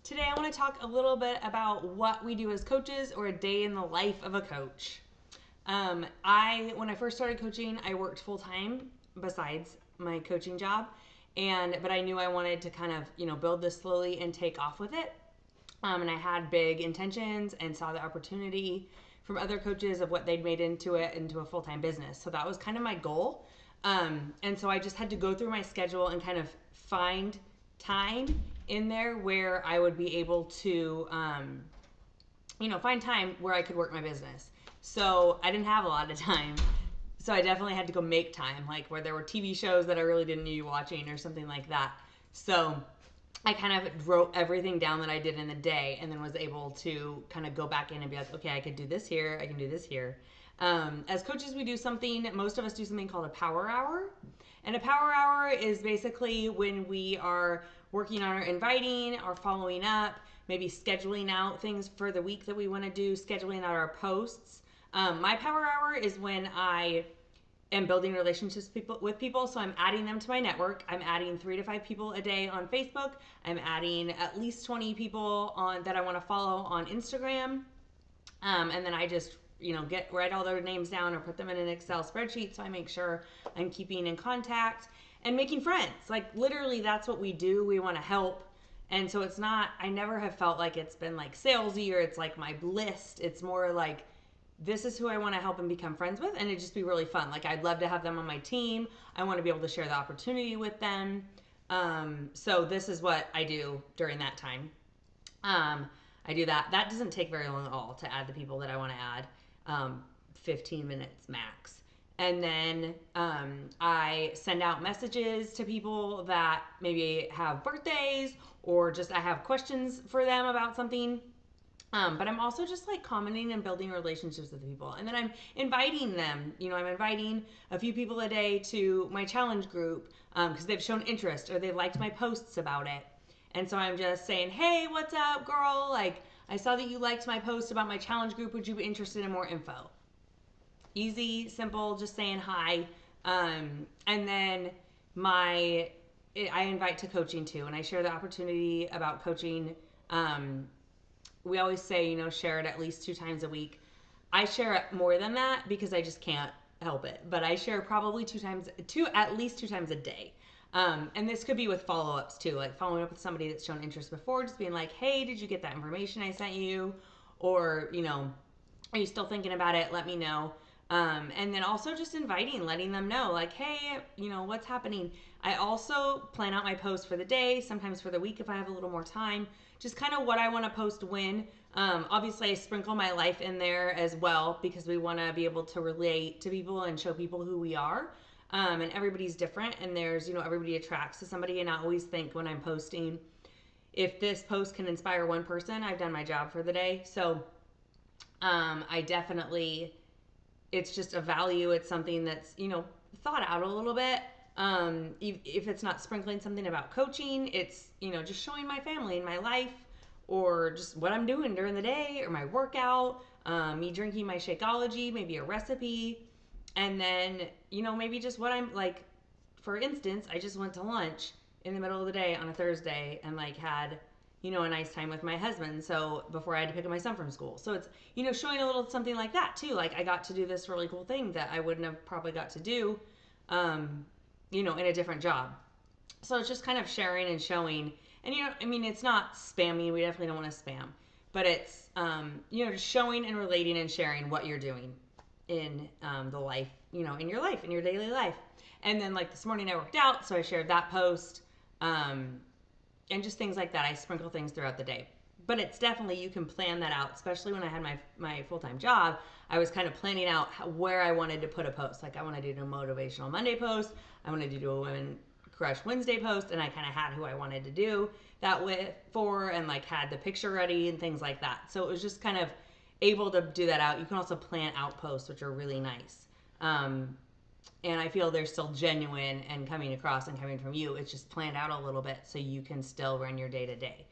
Today I want to talk a little bit about what we do as coaches or a day in the life of a coach. When I first started coaching, I worked full time besides my coaching job, but I knew I wanted to kind of build this slowly and take off with it. And I had big intentions and saw the opportunity from other coaches of what they'd made into a full time business. So that was kind of my goal. And so I just had to go through my schedule and kind of find time in there where I would be able to, find time where I could work my business. So I didn't have a lot of time. So I definitely had to go make time, like where there were TV shows that I really didn't need watching or something like that. So I kind of wrote everything down that I did in the day and then was able to kind of go back in and be like, okay, I could do this here, I can do this here. As coaches, most of us do something called a power hour. And a power hour is basically when we are working on our inviting, our following up, maybe scheduling out things for the week that we want to do, scheduling out our posts. My power hour is when I am building relationships with people. So I'm adding them to my network. I'm adding 3 to 5 people a day on Facebook. I'm adding at least 20 people that I want to follow on Instagram. And then I just write all their names down or put them in an Excel spreadsheet so I make sure I'm keeping in contact and making friends. Like literally that's what we do. We want to help. And so I never have felt like it's been like salesy or it's like my list. It's more like this is who I want to help and become friends with, and it'd just be really fun. Like I'd love to have them on my team. I want to be able to share the opportunity with them. So this is what I do during that time. I do that. That doesn't take very long at all to add the people that I want to add. 15 minutes max. And then I send out messages to people that maybe have birthdays or just I have questions for them about something. But I'm also just like commenting and building relationships with people. And then I'm inviting them. I'm inviting a few people a day to my challenge group because they've shown interest or they liked my posts about it. And so I'm just saying, hey, what's up, girl? Like, I saw that you liked my post about my challenge group. Would you be interested in more info? Easy, simple, just saying hi. And then I invite to coaching too, and I share the opportunity about coaching. We always say, share it at least 2 times a week. I share it more than that because I just can't help it. But I share probably at least 2 times a day. And this could be with follow-ups too, like following up with somebody that's shown interest before, just being like, hey, did you get that information I sent you? Or, are you still thinking about it? Let me know. And then also just letting them know, like, hey, what's happening. I also plan out my posts for the day, sometimes for the week if I have a little more time, just kind of what I want to post when. Obviously, I sprinkle my life in there as well because we want to be able to relate to people and show people who we are. And everybody's different, and there's, everybody attracts to somebody. And I always think when I'm posting, if this post can inspire one person, I've done my job for the day. So I definitely, it's just a value. It's something that's, thought out a little bit. If it's not sprinkling something about coaching, it's, just showing my family and my life or just what I'm doing during the day or my workout, me drinking my Shakeology, maybe a recipe. And then, maybe just what I'm like, for instance, I just went to lunch in the middle of the day on a Thursday and like had, a nice time with my husband. So before I had to pick up my son from school. So it's, showing a little something like that too. Like I got to do this really cool thing that I wouldn't have probably got to do, in a different job. So it's just kind of sharing and showing. And, it's not spammy. We definitely don't want to spam. But it's, just showing and relating and sharing what you're doing in the life, in your life, in your daily life. And then like this morning I worked out, so I shared that post, and just things like that. I sprinkle things throughout the day. But it's definitely, you can plan that out, especially when I had my full-time job. I was kind of planning out where I wanted to put a post. Like I wanted to do a motivational Monday post. I wanted to do a Women Crush Wednesday post, and I kind of had who I wanted to do that for and like had the picture ready and things like that. So it was just kind of able to do that out. You can also plan out posts, which are really nice. And I feel they're still genuine and coming across and coming from you. It's just planned out a little bit so you can still run your day to day.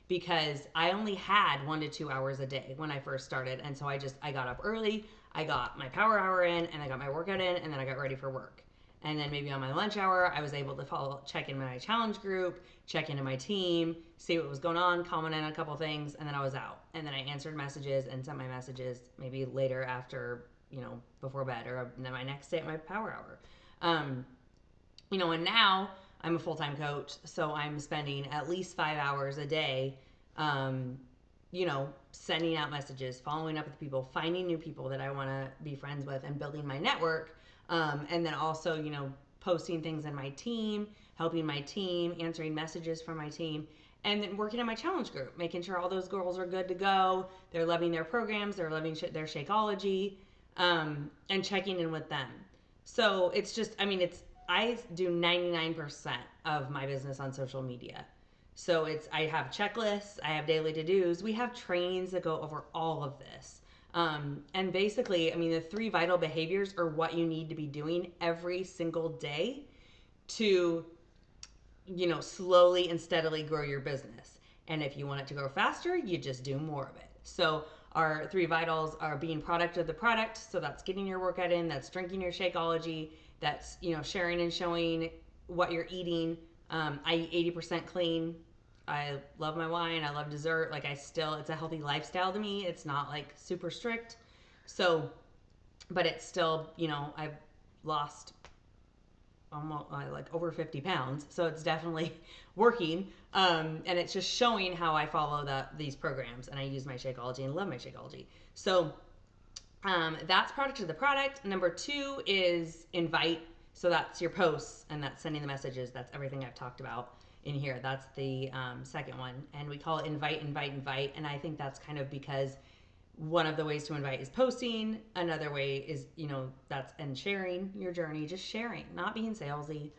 Because I only had 1 to 2 hours a day when I first started. And so I got up early, I got my power hour in, and I got my workout in, and then I got ready for work. And then maybe on my lunch hour, I was able to check in my challenge group, check into my team, see what was going on, comment on a couple things, and then I was out. And then I answered messages and sent my messages maybe later after, before bed, or my next day at my power hour. And now I'm a full-time coach, so I'm spending at least 5 hours a day, sending out messages, following up with people, finding new people that I want to be friends with, and building my network. And then also, posting things in my team, helping my team, answering messages from my team, and then working on my challenge group, making sure all those girls are good to go. They're loving their programs, they're loving their Shakeology, and checking in with them. So it's just, I do 99% of my business on social media. So I have checklists, I have daily to-dos, we have trainings that go over all of this. And basically, the 3 vital behaviors are what you need to be doing every single day to, slowly and steadily grow your business. And if you want it to grow faster, you just do more of it. So our 3 vitals are being product of the product. So that's getting your workout in, that's drinking your Shakeology, that's, sharing and showing what you're eating. I eat 80% clean. I love my wine. I love dessert. It's a healthy lifestyle to me. It's not super strict. So, but it's still, I've lost almost over 50 pounds. So it's definitely working. And it's just showing how I follow these programs, and I use my Shakeology and love my Shakeology. So, that's product of the product. Number 2 is invite. So that's your posts, and that's sending the messages. That's everything I've talked about in here. That's the second one. And we call it invite. And I think that's kind of because one of the ways to invite is posting. Another way is, and sharing your journey, just sharing, not being salesy.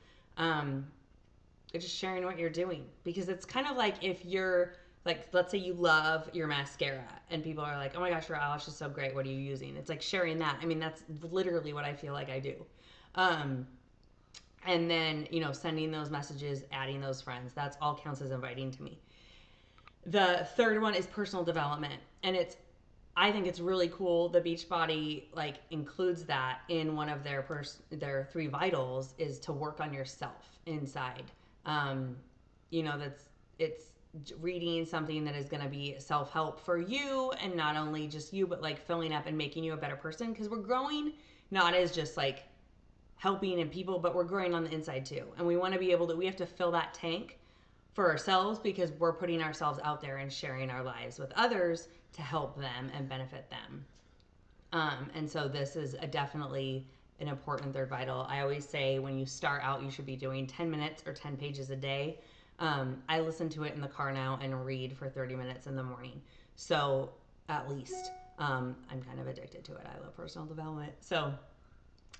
Just sharing what you're doing. Because it's kind of like if you're, let's say you love your mascara and people are like, oh my gosh, your eyelash is so great. What are you using? It's like sharing that. That's literally what I feel like I do. And then, sending those messages, adding those friends, that's all counts as inviting to me. The third one is personal development. And I think it's really cool. The Beachbody includes that in one of their 3 vitals, is to work on yourself inside. It's reading something that is going to be self-help for you, and not only just you, but filling up and making you a better person, because we're growing not as just helping and people, but we're growing on the inside too. And we want to be we have to fill that tank for ourselves, because we're putting ourselves out there and sharing our lives with others to help them and benefit them. And so this is definitely an important 3rd vital. I always say when you start out, you should be doing 10 minutes or 10 pages a day. I listen to it in the car now and read for 30 minutes in the morning. So at least, I'm kind of addicted to it. I love personal development. So,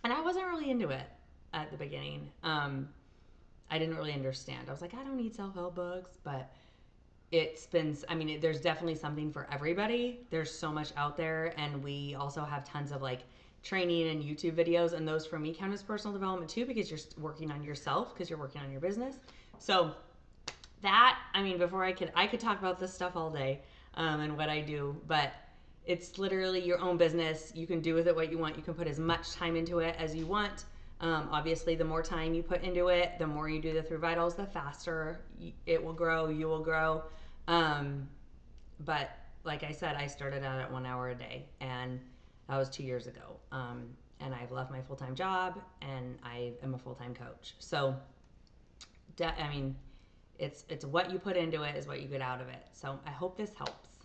and I wasn't really into it at the beginning. I didn't really understand. I was like, I don't need self-help books, but it's been, there's definitely something for everybody. There's so much out there, and we also have tons of training and YouTube videos, and those for me count as personal development too, because you're working on yourself, because you're working on your business. So that, before I could talk about this stuff all day, and what I do, but it's literally your own business. You can do with it what you want. You can put as much time into it as you want. Obviously, the more time you put into it, the more you do the 3 vitals, the faster it will grow, you will grow. But like I said, I started out at 1 hour a day, and that was 2 years ago. And I've left my full-time job, and I am a full-time coach. So, it's what you put into it is what you get out of it. So I hope this helps.